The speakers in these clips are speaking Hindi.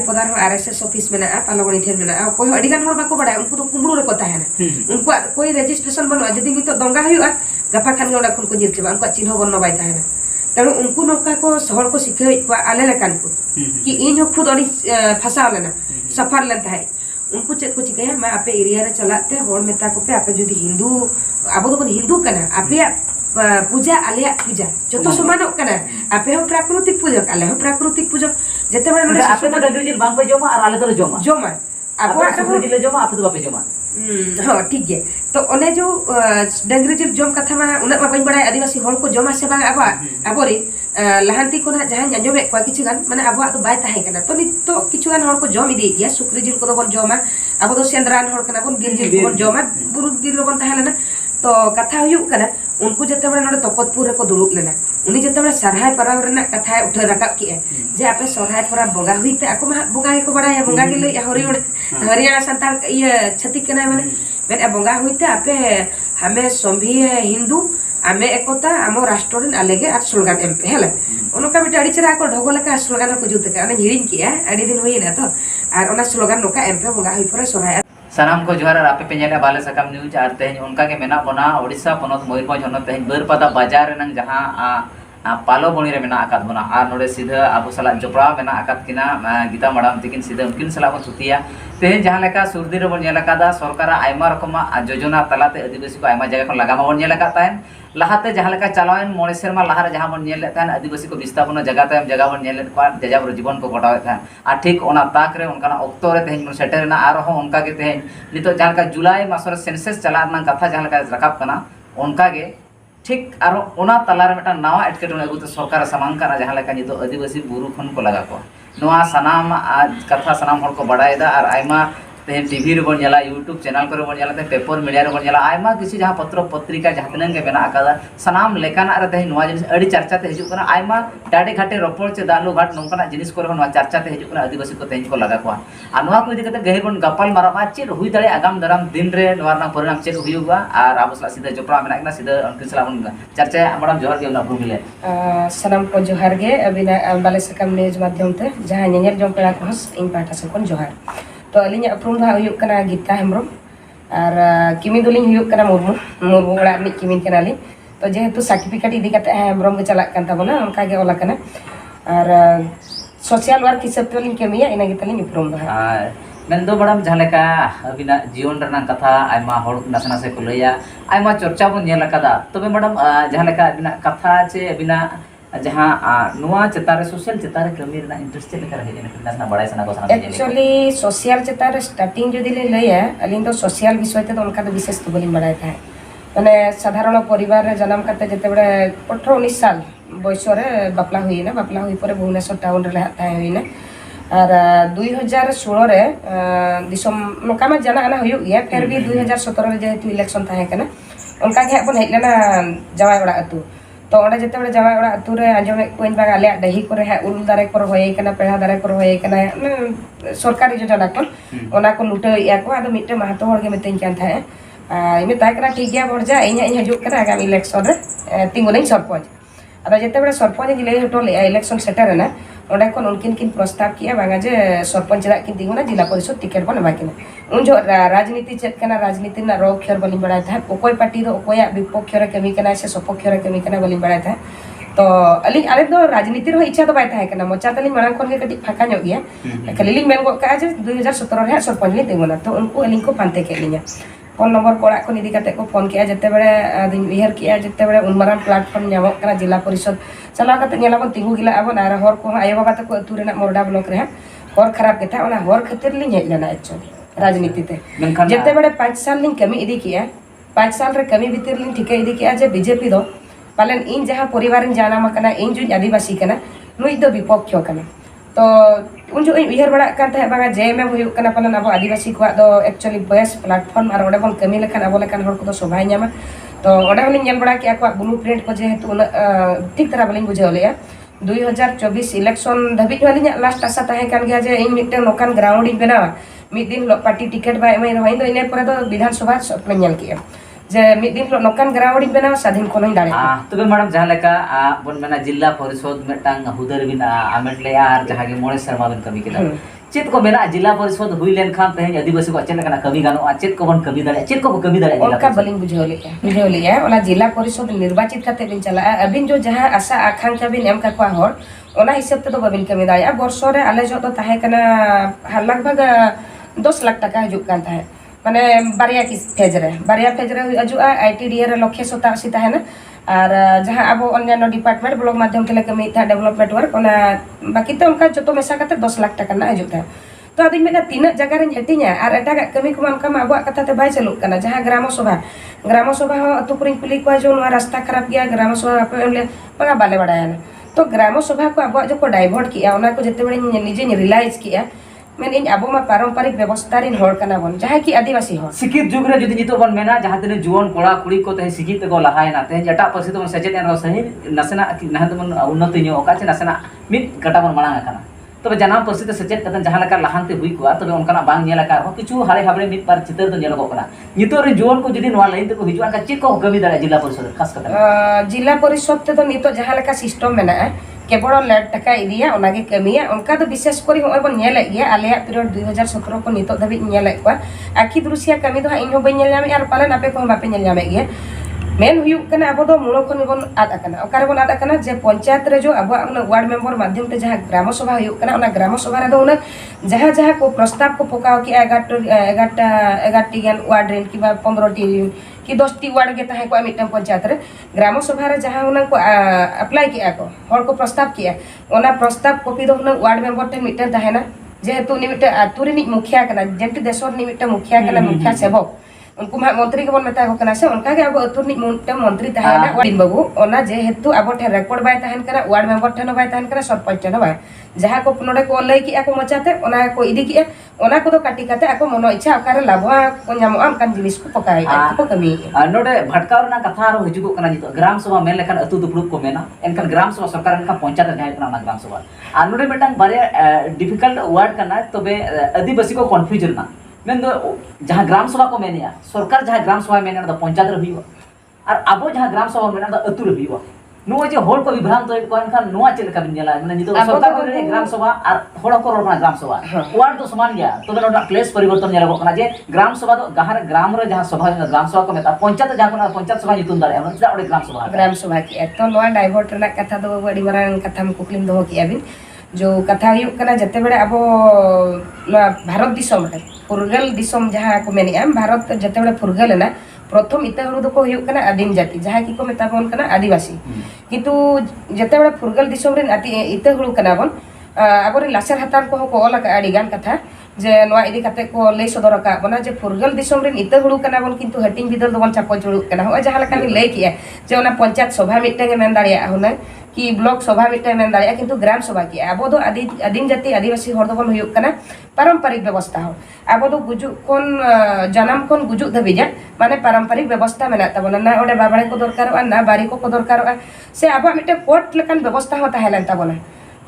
पदार आरएसएस ऑफिस में पालोगणी ठेर में कोई अड़ीगान हर बाको बड़ा उनको तो कुमड़ू रे को ताहेना उनको कोई रजिस्ट्रेशन बनो जदि नितो दंगा हुआ गपा खान गे खन को जिर चबा उनको चिन्ह बन्न बाय ताहेना तेणु उनको नौका को सहर को शिखे आले लेकान को कि इन खुद अड़ी फसाव लेना सफर लेन ताहे उनको चेक को चिकाया मैं आपे एरिया रे चलाते होड़ मेता को पे आपे जदि हिंदू आबो तो हिंदू कना आपे पूजा आलिया पूजा जो तो समानो कना आपे हो प्राकृतिक पूजक आले हो प्राकृतिक पूजक जते बड़े आपे तो डगरी जिल बांग पे जोमा और आले तो जोमा जोमा आपो सुखरी जिल जोमा आपे तो बापे जोमा हां ठीक है तो ओने जो डंगरी जिल जोम कथा मा उना मा बइन बड़ाय आदिवासी होड़ को जोमा से बांग आबा आबोरे लहांती को ना जहां अंजमे को किछु गान माने आबो तो बाय ताहे कना तो नित तो किछु गान होड़ को जोम इदी गया सुखरी जिल को बन जोमा आबो तो सेंद्रान होड़ कना बन गिर जिल को जोमा बुरु दिल बन ताहे लेना तो कथा हुयु कना उनको जते बड़े नडे तपतपुर रे को दुड़ुब लेना उनी जते बड़े सरहाय परब रेना कथा उठे रकाब के जे आपे सरहाय परब बंगा हुईते आको मा बंगा को बड़ाय बंगा के लई हरियाणा संताल ये छतिक कना माने बंगा हुईते आपे हमें संभी हिंदू आमे एकता आमो राष्ट्रन आलेगे आ स्लोगान एमपे हेला ओनका मिटे अड़ी चरा को ढोगो लेका स्लोगान को जुते का हिरिन किया अड़ी दिन होइना तो आर ओना स्लोगान नोका एमपे बंगा हुई परे सरहाय सानाम को जोहार आपे पेंजेला बाले सकाम न्यूज और तेज उनका के मेना बना ओडिशा पनत मयूरभंज हनत तेज बरपदा बाजार रनंग जहां पालो बणी रे मेना आकाद बना और नोडे सीधा आबो सला जपड़ा मेना आकाद किना गीता मडाम तिकिन सीधा उनकिन सला को सुतिया तेज जहां लेका सुरदी रे बन नेला कादा सरकार आयमा रकमा योजना तलाते आदिवासी को आयमा जगह को लगामा बन नेला का तायन लहाते जहां लेका चलावन मोणे सेरमा लहारे जहां बन नेले तान आदिवासी को विस्थापन जगह तायम जगह बन नेले को जजाबर जीवन को कटावे था आ ठीक ओना ताक रे उनका ऑक्टो रे तेज मन सेटरना आर हो उनका के तेज नितो जहां का जुलाई मासर सेंसस चलाना कथा जहां लेका रकाब कना उनका के ठीक और ओना तलार मेटा नवा एटकेटोने अगुते सरकार सामान कना जहां लेका नितो आदिवासी बुरु खन को लगा को नवा सनाम आज कथा सनाम हर को बड़ायदा और आयमा तेज टीवी रे बन नेला यूट्यूब चैनल करे बन नेला ते पेपर मीडिया रे बन नेला आयमा किसी जहां पत्र पत्रिका जहां तनन के बेना आकादा सनाम लेकाना रे तेज नवा जिनिस अड़ी चर्चा ते हिजु कना आयमा डाडे घाटे रोपड़ चे दालू घाट नोंकना जिनिस करे नवा चर्चा ते हिजु कना आदिवासी को तेज को लगा को आ नवा को इदि कते गहिर बन गपाल मारा चेद हुई दाड़े आगाम दराम दिन रे नवा ना परिणाम चेद हुयुगा और आबसला सीधा जपड़ा मेना कना सीधा उनके सला बन चर्चा मडम जोहार के ना भूमिले सलाम को जोहार गे अबिना बाले सकम न्यूज माध्यम ते जहां नेनेल जम पेड़ा को इन पाटा से कोन जोहार तो अलिया अपरूम दा हुयुक कना गीता हेमब्रम और किमी दुलिन हुयुक कना मुर्मू मुर्मू ओड़ा नि किमिन कनाली तो जेहेतु सर्टिफिकेट इदी कते हेमब्रम के चला कान ताबोना उनका के ओला कना और सोशल वर्क हिसाब ते लिन केमिया इना गितलिन अपरूम दा मेन्दो बड़म जहां लेका अबिना जीवन रना कथा आयमा होड़ नासना से को लैया आयमा चर्चा बन नेल कदा तबे मैडम जहां लेका अबिना कथा चे अबिना जहां नुआ चेतारे सोशल चेतारे कमी रना इंटरेस्ट लेकर है ना बड़ाई सना को सना एक्चुअली सोशल चेतारे स्टार्टिंग जो दिले लैया अलिन तो सोशल विषय ते उनका तो विशेष तो बोली बड़ाई था माने साधारण परिवार रे जन्म करते जते बड़े 18-19 साल बयस रे बापला हुई परे भुवनेश्वर टाउन रे था हुईना और 2016 रे दिसम नोका में जाना आना हुई गया फिर भी 2017 रे जेहेतु इलेक्शन था कना उनका के बन हेलेना जवाय बड़ा अतु तो ओडे जते बड़े जवाय ओड़ा अतु रे आजमे कोइन बाग आले दही करे है उल दारे कर होय कना पेड़ा दारे कर होय कना सरकारी योजना को ओना को लुटे या को आदो मिटे महतो होड़ के मितेन कान था इमे ताय करा ठीक गया बरजा इन हजू करा आगामी इलेक्शन रे तिंगुले सरपंच आदो जते बड़े सरपंच जिले हटो इलेक्शन सेटर ना ओडे कोन उनकिन किन प्रस्ताव किया बांगा जे सरपंच रा किन तिंगुना जिला परिषद टिकट बन बाकिना उन जो राजनीति चेक कना राजनीति ना रो खेर बलि बड़ा था कोई पार्टी दो कोया विपक्ष रे कमी कना से सपक्ष रे कमी कना बलि बड़ा था तो अली आले दो राजनीति रो इच्छा तो बाय था कना मोचा तली मांग कोन के कटी फाका नो गया खाली लिंग मेन गो का जे 2017 रे सरपंच ले तिंगुना तो उनको अली को पांते के लिया फोन नंबर कोड़ा को निदि काते को फोन किया जते बड़े विहर किया जते बड़े उनमारान प्लेटफॉर्म नामो कना जिला परिषद चला काते नेलाबन तिंगु गिला आबन आर हर को आयो बाबा तक अतु रेना मोरडा ब्लॉक रे हर खराब के था ओना हर खातिर लिन हेज लेना एक्चुअली राजनीति ते जते बड़े 5 साल लिन कमी इदी किया 5 साल रे कमी भीतर लिन ठीक इदी किया जे बीजेपी दो पालन इन जहां परिवार जाना कना इन जो आदिवासी कना नुई दो विपक्ष कना तो उन जो उहर बड़ा कान था बागा जेएमएम हुयु कना पालन अब आदिवासी को दो एक्चुअली बेस्ट प्लेटफॉर्म और ओडे बन कमी लेखान अब लेखान हर को तो शोभा न्यामा तो ओडे हलिन नेल बड़ा कि आको ब्लूप्रिंट को जेहेतु ठीक तरह बलिन बुझाव लिया 2024 इलेक्शन धाबी वाली लास्ट आशा ताहे कान गया जे इन मिटे नोकान ग्राउंड इन बनावा मिद दिन पार्टी टिकट बाय एमई रहिन दो इने परे दो विधानसभा सपने नेल किया जे मिद दिन नोकान ग्राउंड इन बनावा स्वाधीन कोन दाड़े तबे मैडम जहां लेका बन मेना जिला परिषद मेटांग हुदर बिना आमेट ले यार जहां के मोणे शर्मा बन कमी केला चेत को मेना जिला परिषद हुई लेन खान तेज आदिवासी को चेत लेकना कमी गानो चेत को बन कमी दाड़े चेत को कमी दाड़े उनका बलिंग बुझाव लिया ओला जिला परिषद निर्वाचित करते बिन चला अबिन जो जहां आशा आकांक्षा बिन एम का हर ओना हिसाब ते तो बबिन कमी दाड़े वर्षो रे आले जो तो ताहे कना लगभग 10 लाख टाका हजु कान ताहे माने बारिया की फेज रे हजुआ आईटीडीए रे लक्ष्य 87 ताहे ना और जहां अब अन्य डिपार्टमेंट ब्लॉक माध्यम के कमी था डेवलपमेंट वर्क ओना बाकी तो उनका जो तो मेसा करते 10 लाख टाका ना हजु था तो आदि मेना तीन जगह रे हेटिया और एटा कमी को उनका मा अब कथा ते बाय चलु कना जहां ग्राम सभा हो अतु पुरिन कुली को जो रास्ता खराब गया ग्राम सभा पे हमले बगा बाले बडाया ना तो ग्राम सभा को अब जो को डाइवर्ट किया ओना को जते बड़े निजे रियलाइज किया मैंने इन अब पारंपरिक व्यवस्था रिन हर कना बन जहां की आदिवासी हो सिकित जुग रे जदि नितो बन मेना जहां तने जुवन कोड़ा कुड़ी को ते सिकित को लहायना ते जटा पसी तो सचेत एन सही नसेना नहत मन उन्नति न्यो ओका चे नसेना मिट कटा बन मांगा कना तबे जनाम पसी ते सचेत कतन जहां लका लहानते हुई को तबे उनका बांग नेला का हो किछु हाले हाबरे मिट पार चितर तो नेलो कना नितो रे जुवन को जदि नवा लाइन ते को हिजुआ का चे को कमी दाड़ा जिला परिषद खास कता जिला परिषद ते तो नितो जहां लका सिस्टम मेना केवल लैट टका इदिया ओनागे कमिया उनका तो विशेष करी होय बन नेले गया आलिया पीरियड 2017 को नितो धबी नेले को आखि दृश्य कमी दो इन हो बन नेल जामे और पालन आपे को बापे नेल जामे गया मेन हुयु कना अब दो मूल खन बन आद कना ओकार बन आद कना जे पंचायत रे जो अब वार्ड मेंबर माध्यम ते जहां ग्राम सभा हुयु कना ओना ग्राम सभा रे दो उन जहां जहां को प्रस्ताव को पकाओ कि 11 टी गन वार्ड रेन कि 15 टी कि 10 टी वार्ड के ताहे को मिटम पंचायत रे ग्राम सभा रे जहां उन को अप्लाई किया को हर को प्रस्ताव किया ओना प्रस्ताव कॉपी दो उन वार्ड मेंबर टे मिटन ताहे ना जेहेतु निमिट आतुरी नि मुखिया कना जेंटी देशर निमिट मुखिया कना मुखिया सेवक उनको मंत्री के बन मेता को कना से उनका के अब अतुर नि मंत्री ताहे ना दिन बाबू ओना जेहेतु अब ठे रिकॉर्ड बाय ताहेन कना वार्ड मेंबर ठे न बाय ताहेन कना सरपंच ठे न बाय जहां को नोडे को लई कि को मचाते ओना को इदी कि ओना को तो काटी काते ako मनो इच्छा अकारे लाभवा को न्यामो आम कान जिनिस को पकाय को कमी नोडे भटकाव ना कथा रो हिजुगो कना नितो ग्राम सभा मेन लेखान अतु दुपुरुप को मेना एनखान ग्राम सभा सरकार का पंचायत जाय कना ना ग्राम सभा आ नोडे मेटांग बारे डिफिकल्ट वर्ड कना तबे आदिवासी को कंफ्यूजन ना मेन दो जहां ग्राम सभा को मेनिया सरकार जहां ग्राम सभा मेना द पंचायत रे हुइबा और आबो जहां ग्राम सभा मेना द अतु रे हुइबा नो जे होल को विभ्रांत होय को एनखान नोआ चेल का बिनेला माने नितो सरकार को रे ग्राम सभा और होड़ को रोना ग्राम सभा वार्ड तो समान गया तो नोडा प्लेस परिवर्तन नेला को कना जे ग्राम सभा तो गहर ग्राम रे जहां सभा ग्राम सभा को मेता पंचायत जहां को पंचायत सभा नितुन दारे हमरा ओडे ग्राम सभा की तो नोआ डाइवर्ट रे कथा दो बड़ी मारान कथा हम कुकलिम दो की अबिन जो कथा हुई कना जते बड़े अब भारत दिसम रे फुरगल दिसम जहां को मेनिया भारत जते बड़े फुरगल ना प्रथम इता हरु दो को हुई कना आदिम जाति जहां की को मेता बन कना आदिवासी किंतु जते बड़े फुरगल दिसम रे इता हरु कना बन आबोरे लासेर हातान को को ओला का आडिगान कथा जे नोआ इदी कते को लई सदर का बना जे फुरगल दिसम रे इता हरु कना बन किंतु हटिंग बिदल दो बन चापो जुड़ु कना हो जहां लका नि लई किया जे ओना पंचायत सभा मिटेंगे मेन दाड़िया होना कि ब्लॉक सभा मिटे मेन दाड़िया किंतु ग्राम सभा की अब दो आदिम जाति आदिवासी हर दबन हुयु कना पारंपरिक व्यवस्था हो अब दो गुजु कोन जन्म कोन गुजु धबिजा माने पारंपरिक व्यवस्था मेना तबना ना ओडे बाबाळे को दरकार ना बारी को दरकार से अब मिटे कोर्ट लेकान व्यवस्था हो ताहेलन तबना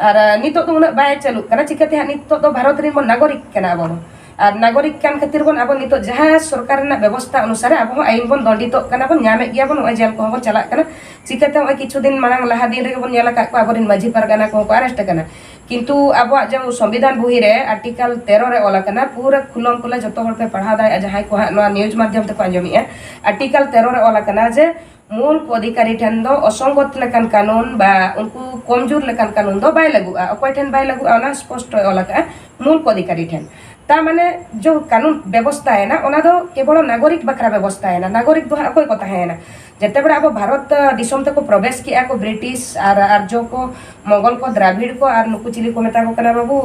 और नितो तो उना बाय चलु कना चिकते नितो तो भारत रे नागरिक कना अब और नागरिक कान खातिर बन अब नितो जहां सरकार ना व्यवस्था अनुसार अब आईन बन दंडितो कना बन न्यामे गया बन जेल को बन चला कना चिकते किछु दिन मांग लहा दिन रे बन नेला का अब माझी परगना को अरेस्ट कना किंतु अब जो संविधान बही रे आर्टिकल 13 रे ओला कना पूरा खुलम खुला जतो हर पे पढ़ा दाय जहां को न्यूज माध्यम ते को अंजमिया आर्टिकल 13 रे ओला कना जे मूल अधिकारी ठन दो असंगत लेकान कानून बा उनको कमजोर लेकान कानून दो बाय लागुआ अकोय ठन बाय लागुआ ओना स्पष्ट ओला का मूल अधिकारी ठन ता माने जो कानून व्यवस्था है ना ओना दो केवल नागरिक बखरा व्यवस्था है ना नागरिक दो अकोय को है ना जते बड़ा अब भारत दिसम तक प्रवेश किया को ब्रिटिश और आर्य को मंगल को द्राविड़ को और नुकु चिली को मेता को कना बाबू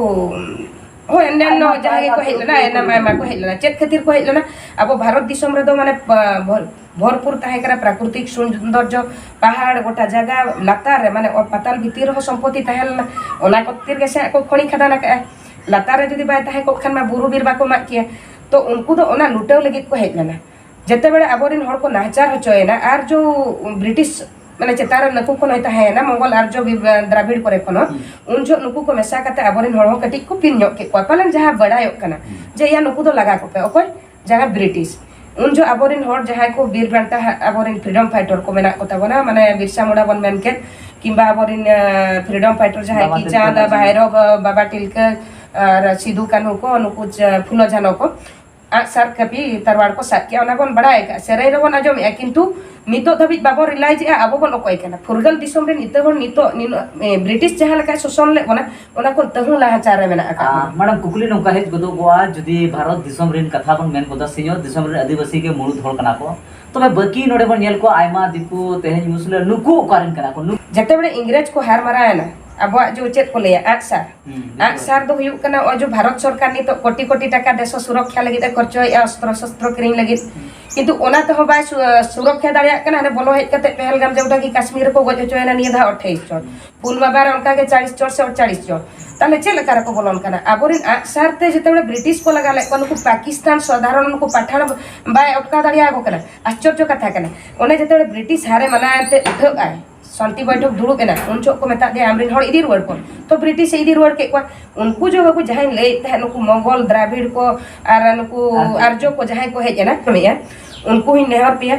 हो एंडन नो जहागे को हेलना एना मामा को हेलना चेत खातिर को हेलना अब भारत दिसम रे दो माने भरपूर ताहे करा प्राकृतिक सौंदर्य पहाड़ गोटा जगह लातार रे माने पाताल भीतर हो संपत्ति ताहेलना ओना कतिर के से को खणी खदाना का लातार रे जदी बाय ताहे को खान मा बुरु बीर बाको मा किया तो उनको तो ओना लुटेव लगी को हेलना जते बेले अबोरिन हर को नाचार होचोयना और जो ब्रिटिश माने चेतार नुकु को नयता है ना मंगल और जो द्राविड़ करे कोन उन जो नुकु को मेसा काते अबोरिन हर हो कटी को पिन न्यो के पालन जहां बड़ायो कना जे या नुकु दो लगा को पे ओकोय जहां ब्रिटिश उन जो अबोरिन हर जहां को वीर बांटा अबोरिन फ्रीडम फाइटर को मेना को तबना माने बिरसा मुंडा बन मेन के किंबा अबोरिन फ्रीडम फाइटर जहां की चांद भैरव बाबा टिलका और सिदू कान्हू को नुकु फुलो झानो को आगसार कापी तरवार को साथ किया ओना बोन बड़ाय का सेराई रे बोन आजम किंतु नितो धबित बाबो रिलाइज आबो बोन ओकय कना फुरगल दिसोम रे नितो बोन नितो ब्रिटिश जहां लका शोषण ले बोना ओना को तहु लाचार रे मेना आका मैडम कुकली नौका हेज गदो गोवा जुदी भारत दिसोम रेन कथा बन मेन कोदा सियो दिसोम रे आदिवासी के मुळुद हol कना को तबे बाकी नोडे बन नेल को आयमा दिकु तेहेज मुसले नुकु ओकारेन कना को जते बड़े इंग्रेज को हार मारायना अब जो चेत को ले आगसार दो हुयुक कना जो भारत सरकार नि तो कोटी कोटी टाका देश सुरक्षा लगी खर्च अस्त्र शस्त्र किरिंग लगी किंतु ओना तो बाय सुरक्षा दाड़िया कना ने बोलो हेज कते पहलगाम जेउटा की कश्मीर को गज होचोयना निया धा 28 जन पुलवामा रे उनका के 40 जन से 48 जन ताले चे लकार को बोलन कना आबोरिन आगसार ते जते बड़े ब्रिटिश को लगा ले कोन को पाकिस्तान साधारण को पठान बाय अटका दाड़िया को कना आश्चर्य कथा कना ओने जते बड़े ब्रिटिश हारे मनाते उठक आय शांति बैठक दुड़ुब एना उन चोक को मेता दे आमरिन हड़ इदी रुवाड़ को तो ब्रिटिश इदी रुवाड़ के उनको जो को जहां ले तहे नुकु मंगोल द्राविड़ को आर नुकु आर्यो को जहां को हेज एना उनको ही नेहर पिया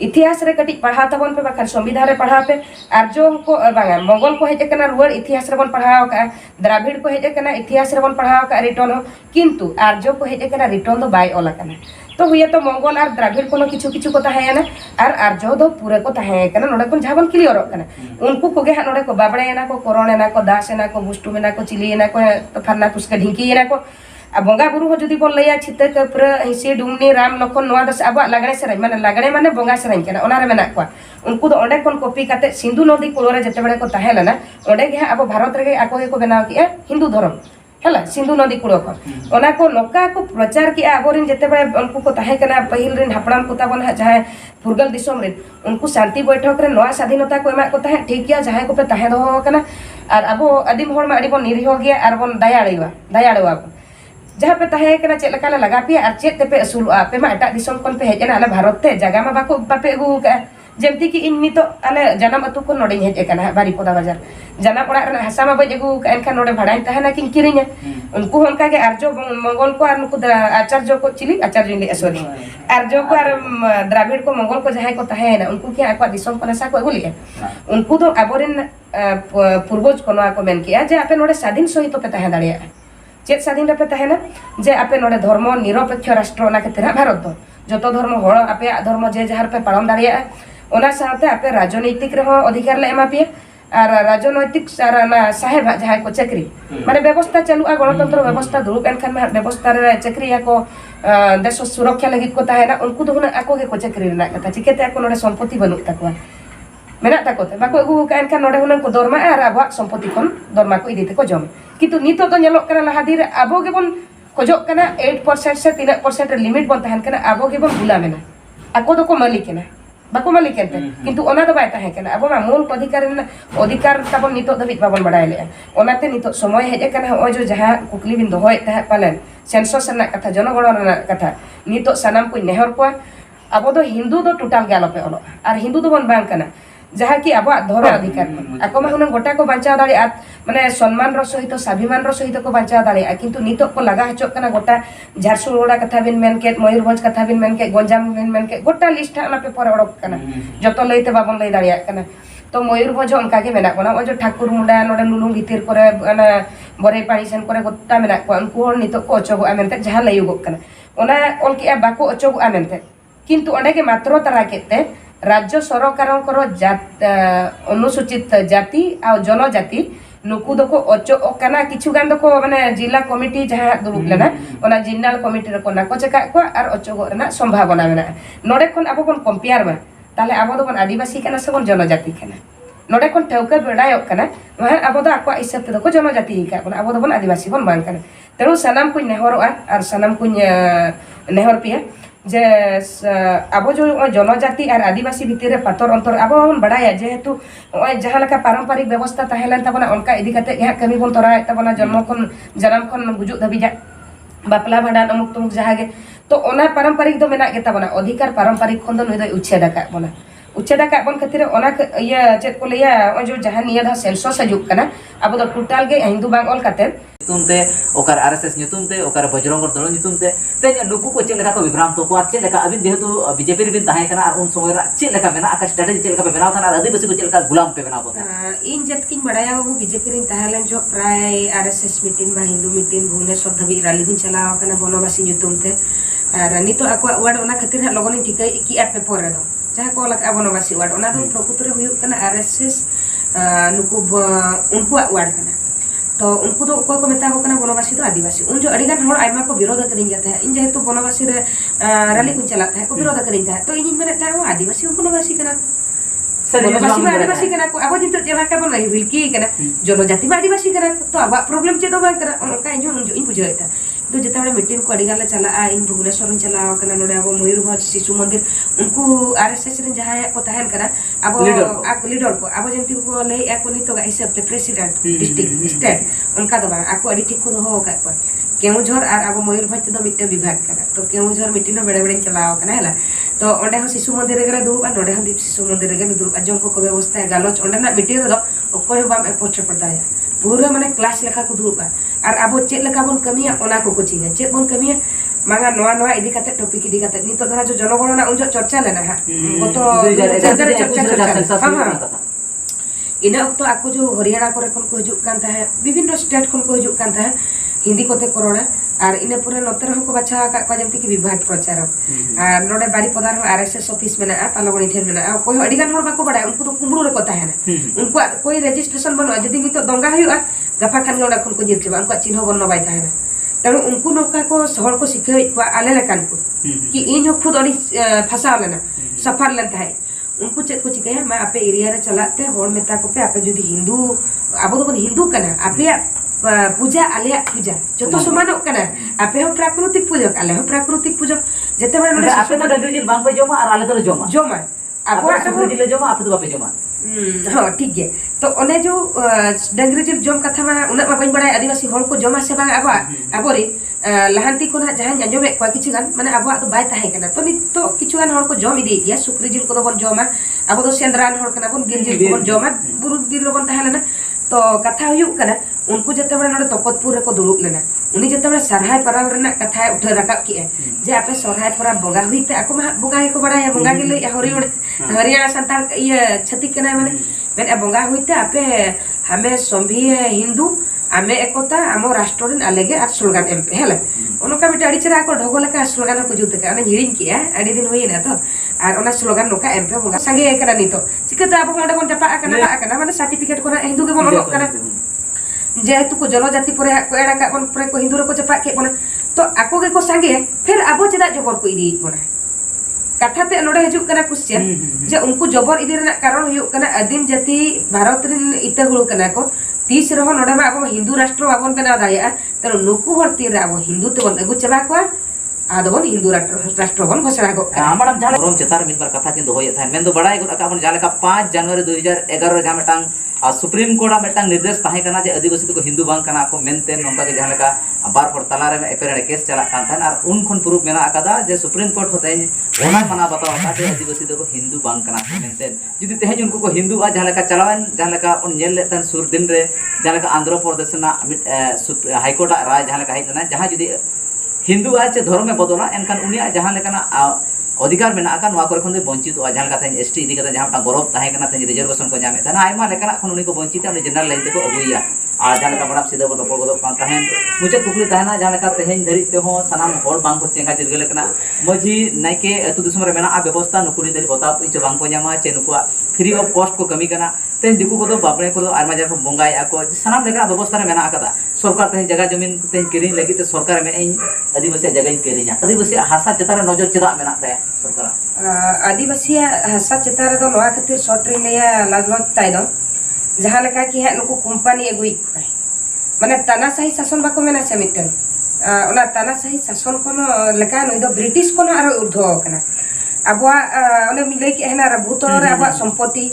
इतिहास रे कटी पढ़ा तबन पे बखर संविधान रे पढ़ा पे आर्यो को बांगा मंगोल को हेज कना रुवाड़ इतिहास रे बन पढ़ाओ का द्राविड़ को हेज कना इतिहास रे बन पढ़ाओ का रिटर्न हो किंतु आर्यो को हेज कना रिटर्न दो बाय ओला कना तो हुए तो मंगोल और द्राविड़ को किछु किछु को ताहेना और आर्यो दो पूरे को ताहेना नोडे को झाबन क्लियर कना उनको कोगे हा नोडे को बाबड़ेना को कोरोनेना को दासेना को बुष्टुमेना को चिलिएना को फरना कुसके ढिंकीना को आ बंगा बुरु हो जदी बोल लया छिते के पूरा हिसे डुमनी राम लखन नोआ दस अब लागणे सेराई माने लागणे माने बंगा सेराई कना ओना रे मेना को उनको तो ओंडे कोन कॉपी काते सिंधु नदी कुलोरे जते बड़े को ताहेलना ओंडे गे अब भारत रे आको को बनाव किया हिंदू धर्म हला सिंधु नदी कुड़ो को ओना को नोका को प्रचार किया आबोरिन जते बड़े उनको को ताहे कना पहिल रिन हापड़ाम को ताबन जहां फुरगल दिसोम रे उनको शांति बैठक रे नोआ स्वाधीनता को एमा को ताहे ठीक किया जहां को पे ताहे दो कना और अबो आदिम होड़ मा अडी बन निरीह गया और बन दयाड़वा जहां पे ताहे कना चेक लका लगा पे और चेक पे असुल पे मा एटा दिसोम कोन पे हेजना आले भारत ते जगह मा बाको बापे गु का जेमती कि इन नितो आले जानम अतु को नोडे हेज कना बारीपोदा बाजार जानम ओड़ा रे हसा मा बज गु का एनखा नोडे भाड़ाई ताहेना किन किरिnya उनको उनका के आर्यो मंगोल को और उनको आचार्य को चिली आचार्य ने सॉरी आर्यो को और द्राविड़ को मंगोल को जहां को ताहेना उनको के आको दिसोम को नसा को गुलिया उनको तो आबोरिन पूर्वज को नोआ को मेन किया जे आपे नोडे स्वाधीन सहित पे ताहे दाड़िया चेत स्वाधीन पे ताहेना जे आपे नोडे धर्म निरपेक्ष राष्ट्र ना के भारत दो जतो धर्म हड़ आपे धर्म जे जहार पे पालन दाड़िया ओना साथे आपे राजनीतिक रे अधिकार ले एमा पे और राजनैतिक साहेब जहां को चक्री माने व्यवस्था चालू गणतंत्र व्यवस्था दुरुब एनखान में व्यवस्था रे चक्री को देश सुरक्षा लगी को ताहेना उनको तो हुना आको के को चक्री ना कथा चिकेते आको नोडे संपत्ति बनु तकवा मेना ताकोते बाको अगु का एनखान नोडे हुना को दरमा और आबो संपत्ति कोन दरमा को इदीते को जम किंतु नितो तो नेलो कना लहादी रे आबो गेबन खोजो कना 8% से 3% लिमिट बन ताहन कना आबो गेबन बुला मेना आको तो को मालिक ना बाको मालिक केनते किंतु ओना दो बाय ताहे कना अब मा मूल अधिकार तबन नितो दबित बाबन बडाय ले ओनाते नितो समय हेज कना ओ जो जहां कुकली बिन दोहोय ताहे पालन सेंसस ना कथा जनगणना ना कथा नितो सनाम को नेहर को अब दो हिंदू दो टोटल गालोपे ओलो और हिंदू दो बन बांग कना जहां की अब धर्म अधिकार आको मा हुना गोटा को बांचा दाड़ी माने सम्मान रो सहित स्वाभिमान रो सहित को बांचा दाड़ी किंतु नितो को लगा हचो कना गोटा झारसुगुड़ा कथा बिन मेन के मयूरभंज कथा बिन मेन के गंजाम बिन मेन के गोटा लिस्ट ना पेपर ओडक कना जतो लइते बाबन लई दाड़िया कना तो मयूरभंज उनका के मेना कोना ओ जो ठाकुर मुंडा नोडे लुलुंग भितिर करे अना बरे पानी सेन करे गोटा मेना को उनको नितो को अचो आमेनते जहां लयुगो कना ओना ऑल के बाको अचो आमेनते किंतु ओंडे के मात्र तरा केते राज्य सरकार अनुसूचित जाति आ जनजाति नुकु दको अचो कना किछु गान दको माने जिला कमिटी जहां दुरुब लेना ओना जिन्नाल कमिटी रे कोना को चका को आर अचो रेना संभावना मेना नोडे कोन आबो कोन कंपेयर मा ताले आबो दो आदिवासी कना से कोन जनजाति कना नोडे कोन ठौका बेडायो कना वहां आबो दो आको हिसाब ते दको जनजाति का कोन आबो दो बन आदिवासी बन बांग कना तेरो सनाम को नेहरोआ आर सनाम को नेहर पिया जे अब जो जनजाति और आदिवासी भितर पातर अंतर अब बड़ाया जेहेतु जहां लका पारंपरिक व्यवस्था ताहेलन तबना उनका इदी कते यह कमी बन तोराय तबना जन्म खन जन्म खन गुजु धबिजा बापला भांडान अमुक तुमुक जहागे तो ओना पारंपरिक दो मेना के तबना अधिकार पारंपरिक खन दो नय उच्छेद का बना उचेदा का बन खातिर ओना इया चेत को लिया ओ जो जहां निया धा सेंसस हजुक कना अब दो टोटल गे हिंदू बांग ऑल खातिर ᱧᱩᱛᱩᱢ ᱛᱮ ᱚᱠᱟᱨ ᱟᱨএᱥএᱥ ᱧᱩᱛᱩᱢ ᱛᱮ ᱚᱠᱟᱨ ᱵᱚᱡᱨᱚᱝᱜᱚ ᱫᱚᱞ ᱧᱩᱛᱩᱢ ᱛᱮ ᱛᱮ ᱱᱩᱠᱩ ᱠᱚ ᱪᱮᱫ ᱞᱮᱠᱟ ᱠᱚ ᱵᱤᱵᱷᱨᱟᱢ ᱛᱚ ᱠᱚ ᱪᱮᱫ ᱞᱮᱠᱟ ᱟᱵᱤᱱ ᱡᱮᱦᱮᱛु ᱵᱤᱡᱮᱯᱤ ᱨᱮᱵᱤᱱ ᱛᱟᱦᱮᱸ ᱠᱟᱱᱟ ᱟᱨ ᱩᱱ ᱥᱚᱢᱚᱭ ᱨᱮ ᱪᱮᱫ ᱞᱮᱠᱟ ᱢᱮᱱᱟᱜ ᱟᱠᱟ ᱥᱴᱨᱮᱴᱮᱡᱤ ᱪᱮᱫ ᱞᱮᱠᱟ ᱯᱮ ᱵᱮᱱᱟᱣ ᱛᱟᱦᱮᱱᱟ ᱟᱨ ᱟᱹᱫᱤᱵᱟᱹᱥᱤ ᱠᱚ ᱪᱮᱫ ᱞᱮᱠᱟ ᱜᱩᱞᱟᱢ ᱯᱮ ᱵᱮᱱᱟᱣ ᱠᱚ ᱛᱟᱦᱮᱱᱟ इन जत किन बड़ाया बाबू बीजेपी रिन ताहलन जो प्राय आरएसएस मीटिंग बा हिंदू मीटिंग भुवनेश्वर धबी रैली बिन चलाव कना बनवासी nyutum te ar nito aku ward ona khatir ha logon tikai ki at paper re do jaha ko lak Banavasi ward ona do prokutre huyuk kana RSS nuku unku ward kana तो उनको तो कोई को मेता को कना बनवासी तो आदिवासी उन जो अड़ीगान हर आयमा को विरोध करिन जाता है इन जेहेतु बनवासी रे रैली को चलाता है को विरोध करिन जाता है तो इन मेरे ता आदिवासी बनवासी कना बनवासी में आदिवासी कना को अब जित जेला का बन विलकी कना जनजाति में आदिवासी कना तो अब प्रॉब्लम चे तो बा कना उनका इन बुझाइता तो जिता बड़े मीटिंग को अड़ीगान ले चला इन भुवनेश्वर चलाव कना नोडे अब मयूरभंज शिशु मंदिर उनको आरएसएस रे जहां को तहन कना अब लीडर को अब जेंति को ले को नितो ऐसे प्रेसिडेंट डिस्ट्रिक्ट स्टेट उनका दबा आको अड़ी ठीक को हो का को केउझर और अब मयूरभंज तो मिट्टे विभाग कना तो केउझर मीटिंग बड़े बड़े चलाव कना हला तो ओंडे हो शिशु मंदिर रे दुरुब आ नोडे हो शिशु मंदिर रे दुरुब अजम को व्यवस्था है गालोच ओंडे ना मीटिंग रो ओकोय बाम पोस्ट पड़ताया पूरा माने क्लास लेखा को दुरुब और अब चेक लेखा बन कमिया ओना को कोचिंग चेक बन कमिया मांगा नोआ नोआ इदी काते टॉपिक इदी काते नितो धरा जो जनगणना उन जो चर्चा लेना है गत चर्चा इना तो आको जो हरियाणा करे कोन को हजुक कान था विभिन्न स्टेट कोन को हजुक कान था हिंदी कोते करोना और इने पूरे नतर को बाछा का जमती की विभाग प्रचार और नोडे बारी पदार आरएसएस ऑफिस में ना पालगणी ठेन में ना कोई अडिगान हर बाको बड़ा उनको तो कुमड़ू रे कोता है ना उनको कोई रजिस्ट्रेशन बनो जदी नितो दंगा हुआ गफा खान ओडा खन को जिरचे उनको चिन्ह बन बाय था ना तनो उनको नोका को शहर को सिखे आले लेकान को कि इन खुद अड़ी फसा लेना सफर लेन था उनको चेक को चिकया मैं आपे एरिया रे चलाते होड़ मेता को पे आपे जदी हिंदू आबो तो हिंदू कना आपे पूजा आले पूजा जो तो समान कना आपे हो प्राकृतिक पूजक आले हो प्राकृतिक पूजक जते बड़े नोडे आपे तो डगरी जिल बांग पे जोमा और आले तो जोमा आपो डगरी जिल जोमा आपे तो बापे जोमा हां ठीक है तो ओने जो डगरी जिल जोम कथा मा उना मा बई बड़ा आदिवासी होड़ को जोमा से बांग आबोरे लहांती को ना जहां अंजमे को किछु गान माने आबो तो बाय ताहे कना तो नित तो किछु गान होड़ को जोम इदी गया सुक्री जिल को तो बन जोमा आबो तो सेंद्रान होड़ कना बन गिर जिल को बन जोमा बुरु दिल बन ताहेलना तो कथा हुयुक कना उनको जते बड़े नोडे तकतपुर रे को दुरुब लेना उनी जते बड़े सरहाय पराव रेना कथा उठे रकाब की जे आपे सरहाय परा बंगा हुईते आको मा बंगा को बड़ा है बंगा के ले हरियाणा संताल ये छती कना माने बंगा हुईते आपे हमें संभी हिंदू आमे एकता आमो राष्ट्रन आलेगे आ स्लोगान एमपे हेला ओनका बिटा अड़ी चरा को ढगोले का स्लोगान को जुते का हिरिन किया अड़ी दिन होइना तो और ओना स्लोगान नोका एमपे बंगा संगे एकरा नितो चिकता अब ओंडे बन जपा आकना माने सर्टिफिकेट को हिंदू के बन कना जेहेतु को जनजाति पर को एड़ा का बन पर को हिंदू रे को जपा के बना तो आको के को संगे फिर आबो चदा जबर को इदी बना कथाते नोडे हजुक कना क्वेश्चन जे उनको जबर इदी रे कारण हुयुक कना आदिम जाति भारत रिन इतगुल कना को 30 रहो नोडे मा अब हिंदू राष्ट्र बाबन बना दाया तर नुकु हरती रे अब हिंदू ते बन अगु चबा को आदबन हिंदू राष्ट्र बन घोषणा को मैडम जहां गरम चेतार मिन बार कथा किन दो होय था मेन दो बड़ाई गो का बन जाले का 5 जनवरी 2011 जहां मेटांग सुप्रीम कोर्ट मेटांग निर्देश ताहे कना जे आदिवासी को हिंदू बांग कना को मेनते नोंका के जहां लेका बार पर तलारे में एपेरे केस चला कान था और उन खन प्रूफ मेना आकादा जे सुप्रीम कोर्ट होते ओना मना बताओ का जे आदिवासी को हिंदू बांग कना को मेनते जदी तेज उनको को हिंदू आ जहां लेका चलावन जहां लेका उन नेल लेतन सुर दिन रे जहां लेका आंध्र प्रदेश ना हाई कोर्ट राय जहां लेका हेजना जहां जदी हिंदू आज धर्म में बदला एनखान उनिया जहां लेकाना अधिकार में आका नवा करे खन वंचित जहां लेका एसटी इदी कता जहां गौरव ताहे कना रिजर्वेशन को जामे था आयमा लेकाना खन उनी को वंचित उनी जनरल लाइन ते को अगुइया आ जहां लेका बड़ा सीधा बड़ गदो कान ताहेन मुझे कुकली ताहेना जहां लेका तेहेन धरि ते हो सनाम होड़ बांग को चेंगा चिरगले कना मजी नाइके अतु दिसम रे मेना आ व्यवस्था नुकुनी दरि बता पुच बांग को जामा चे नुकुआ फ्री ऑफ कॉस्ट को कमी कना तेन दिकु को बाबरे को आरमा जर को बंगाय आको सनाम लेका व्यवस्था रे मेना आकादा सरकार तेहेन जगह जमीन तेहेन किरिन लगी ते सरकार में आदिवासी जगह किरिना आदिवासी हासा चतार नजर चदा मेना ताया सरकार आदिवासी हासा चतार दो नवा खातिर शॉर्ट रे लेया लाजलत ताई दो जहां लेका कि है नुकु कंपनी एगुई माने तानाशाही शासन बाको मेना से मिटन ओना तानाशाही शासन कोन लेका नई दो ब्रिटिश कोन आरो उर्ध्व कना अबवा ओने मिले कि हेना भूतल रे अबवा संपत्ति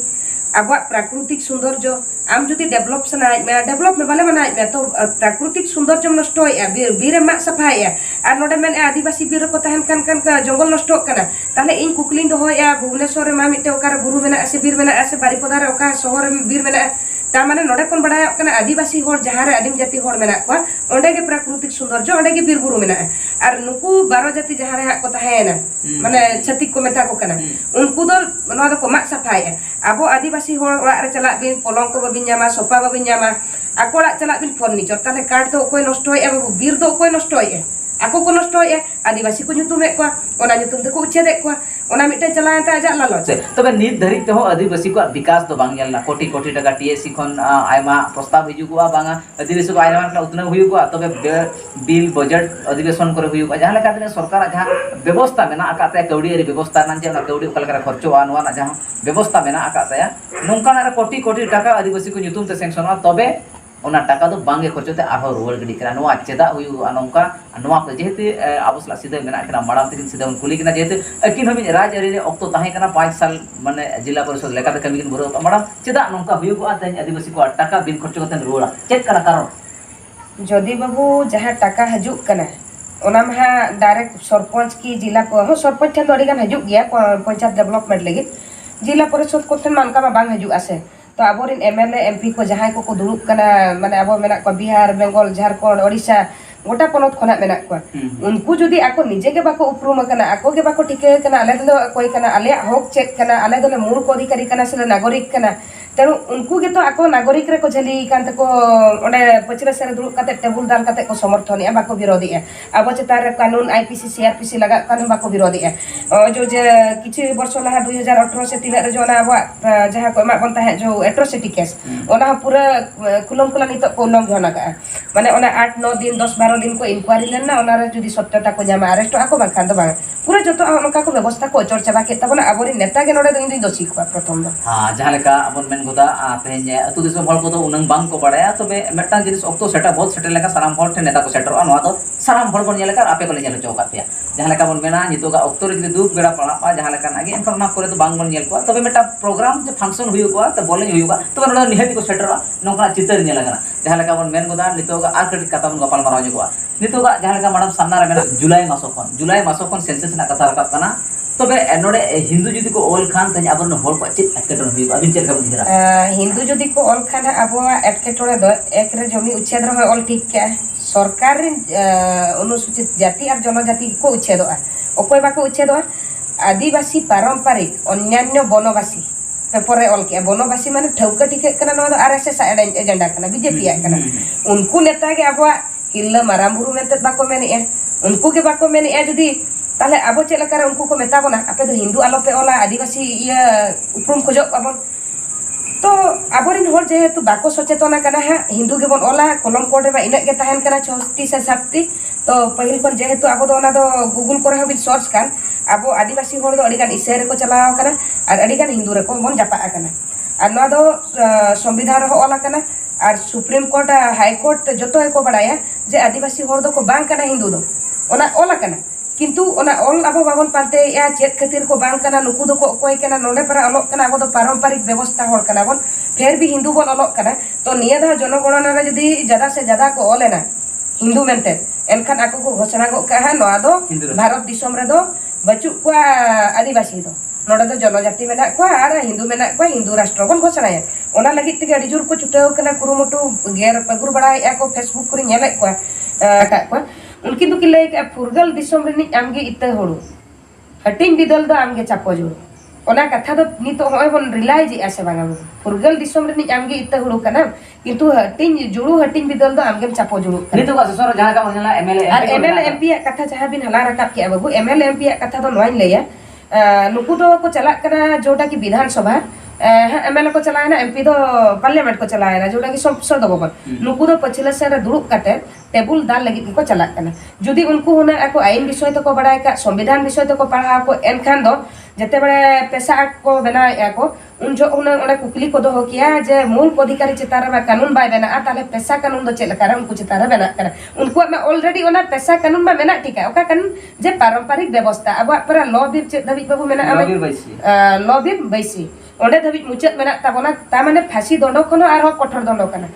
आबो प्राकृतिक सौंदर्य आम जुदी डेवलप सनाय में डेवलप में बाले बनाय में तो प्राकृतिक सौंदर्य नष्ट होया बीर मा सफाया और नोडे मेन आदिवासी बीर को तहन कान जंगल नष्ट कना ताले इन कुकली दोया भुवनेश्वर मा मिटे ओकार बुरु मेना से बीर मेना से बारिपदा रे ओका शहर बीर मेना ता माने नोडे कोन बडाय कना आदिवासी होर जहां रे आदिम जाति होर मेना को ओंडे के प्राकृतिक सौंदर्य ओंडे के बीर बुरु मेना और नुकु 12 जाति जहां रे को तहेना माने छतिक को मेता को कना उनको दो नो दो को मा सफाया आबो आदिवासी होर ओरा रे चला बिन पलंग को बिन जामा सोफा बिन जामा आकोड़ा चला बिन फर्नीचर ताले काट दो कोई नष्ट होय बीर दो कोई नष्ट होय ako ko nosto ya आदिवासी को nyutum ek ko ona nyutum te ko uchede ko ona mite chala ta aja lalo तबे नित धरिक ते हो आदिवासी को विकास तो बांग यल्ला कोटी कोटी टाका टीएससी खन आयमा प्रस्ताव हिजु को बांगा आदिवासी को आयमा का उतना हुई को तबे बिल बजट अधिवेशन करे हुई को जहां लेका ते सरकार जहां व्यवस्था मेना आकाते कौड़ी रे व्यवस्था ना जे कौड़ी कलकरा खर्चो आनवा ना जहां व्यवस्था मेना आकाते नोंका ना कोटी कोटी टाका आदिवासी को nyutum te sanction तबे ओना टाका दो बांगे खर्चोते आरो रुवाड़ गडी करा नोआ चेदा हुई अनोंका नोआ को जेते आबोसला सीधे मेना कना माडाम तकिन सीधे उन कुली कना जेते अकिन हबि राज अरी रे ऑक्टो ताहे कना 5 साल माने जिला परिषद लेकाते कमी किन बुरो माडाम चेदा नोंका हुई को आते आदिवासी को टाका बिन खर्चो कते रुवाड़ा चेक कना कारण जदी बाबू जहां टाका हजु कना ओना मा डायरेक्ट सरपंच की जिला को हो सरपंच ठन अडी गान हजु गया पंचायत डेवलपमेंट लगी जिला परिषद को ठन मानका मा बांग हजु आसे तो आबोरिन एमएलए एमपी को जहां को दुरुक कना माने आबो मेना को बिहार बेंगल झारखंड ओडिशा गोटा पनत खना मेना को उनको जदी आको निजे के बाको उपरुम कना आको के बाको टिके कना आले दो कोई कना आले हक चेक कना आले दो मूल को अधिकारी कना से नागरिक कना तेणु उनको के तो आको नागरिक रे को झली कांत को ओडे पचरे से दुरुक काते टेबुल दाल काते को समर्थन या बाको विरोधी है अब चेतार कानून आईपीसी सीआरपीसी लगा कानून बाको विरोधी है जो जे किछि वर्ष लहा 2018 से तिला रे जो ना जहां को मा बनता है जो एट्रोसिटी केस ओना पूरा खुलम खुला नित को उल्लंघन का माने ओना 8 9 दिन 10 12 दिन को इंक्वायरी लेना ओना रे जदी सत्यता को जामा अरेस्ट आको बा खान दो बा पूरा जतो उनका को व्यवस्था को चर्चा बा के तबना आबोरी नेता के नोडे दिन दोषी को प्रथम बा हां जहां लेका अपन मेन गोदा तेने अतु दिसम हल को तो उनंग बांग को पड़ाया तबे मेटा जिनिस ऑक्टो सेटा बहुत सेटल लेका साराम हल ठे नेता को सेटर नो तो साराम हल बन लेका आपे को ले चलो चौका पे जहां लेका बन मेना नितो का ऑक्टो रे दुख बेड़ा पड़ा पा जहां लेका नागे एनकर ना करे तो बांग बन नेल को तबे मेटा प्रोग्राम जो फंक्शन हुई को तो बोले हुई को तबे नोडा निहति को सेटर नोका चितर नेल लगा जहां लेका बन मेन गोदा नितो का आर कटी कथा बन गपाल मारा को नितो का जहां लेका मैडम सामना रे मेना जुलाई मासो खन सेंसस ना कथा रखा कना तबे नोडे हिंदू जदी को ओल खान तने अबर न होल को चित अटकेटन हुई अबिन चेक का बुझरा हिंदू जदी को ओल खान अबो एटकेटोड़े दो एक रे जमी उच्छेद रहे ओल ठीक क्या सरकार अनुसूचित जाति और जनजाति को उच्छेद अकोय बाको उच्छेद आदिवासी पारंपरिक अन्यान्य वनवासी पेपर रे ओल के वनवासी माने ठौका टिके कना नो आरएसएस एजेंडा कना बीजेपी कना उनको नेता के अबो हिल्ला मारामुरु मेनते बाको मेने उनको के बाको मेने जदी ताले आबो चेलकार उनको को मेता बना आपे तो हिंदू आलो पे ओला आदिवासी ये उपरुम खोजो पाबन तो आबोरिन होर जेहेतु बाको सचेतना कना है हिंदू के बन ओला कलम कोड रे इने के तहन कना 6 से 7 तो पहिल कोन जेहेतु आबो दो ओना दो गूगल करे हबिन सर्च कान आबो आदिवासी होर दो अडिगान इसेरे को चलाव कना और अडिगान हिंदू रे को बन जापा कना और ना दो संविधान रे ओला कना और सुप्रीम कोर्ट हाई कोर्ट जतो को बडाया जे आदिवासी होर दो को बांग कना हिंदू दो ओना ओला कना किंतु ओना ओल आबो बाबन पाते या चेक खातिर को बांग कना नुकु दो को कोई कना नोडे पर अलग कना आबो दो पारंपरिक व्यवस्था होर कना बन फिर भी हिंदू बन अलग कना तो निया दा जनगणना रे जदी ज्यादा से ज्यादा को ओलेना हिंदू मेनते एनखान आको को घोषणा को कहा नोआ दो भारत दिसम रे दो बचु को आदिवासी दो नोडे दो जनजाति मेना को आर हिंदू मेना को हिंदू राष्ट्र बन घोषणा है ओना लगी ते अडी जोर को छुटाव कना कुरुमुटु गेर पगुर बड़ा या को फेसबुक को नेले को उनकी तो किले के फुरगल दिसम रे नि आमगे इते होड़ू हटिंग बिदल दो आमगे चापो जोड़ू ओना कथा दो नितो होय बन रिलाइज आसे बांगा फुरगल दिसम रे नि आमगे इते होड़ू कना किंतु हटिंग जुड़ू हटिंग बिदल दो आमगे चापो जोड़ू नितो का ससुर जहां का होनला एमएलए एमपी कथा जहां बिन हला रकाब के बाबू एमएलए एमपी कथा दो नोइन लेया नुकु दो को चला कना जोटा की विधानसभा एमएलए को चलाए ना एमपी दो पार्लियामेंट को चलाए ना जोटा की संसद भवन नुकु दो पछिला से दुरुक काटे टेबुल दाल लगी को चला कना जदी उनको होना ako आईन विषय तो को बडाय का संविधान विषय तो को पढ़ा को एनखान दो जते बड़े पेशा को बनाया को उन जो उन्हें कुकली को दो किया जे मूल अधिकारी चितारा में कानून बाय बना ताले पेशा कानून दो चेलकार उनको चितारा बना कर उनको में ऑलरेडी ओना पेशा कानून में मेना ठीक है ओका कानून जे पारंपरिक व्यवस्था अब पर लॉ बिर चे दबी बाबू मेना लॉ बिर बैसी ᱚᱸᱰᱮ ᱫᱷᱟᱹᱵᱤᱡ ᱢᱩᱪᱟᱹᱫ ᱢᱮᱱᱟᱜ ᱛᱟᱵᱚᱱᱟ ᱛᱟ ᱢᱟᱱᱮ ᱯᱷᱟᱹᱥᱤ ᱫᱚᱸᱰᱚ ᱠᱷᱚᱱ ᱟᱨᱦᱚᱸ ᱠᱚᱴᱷᱳᱨ ᱫᱚᱸᱰᱚ ᱠᱟᱱᱟ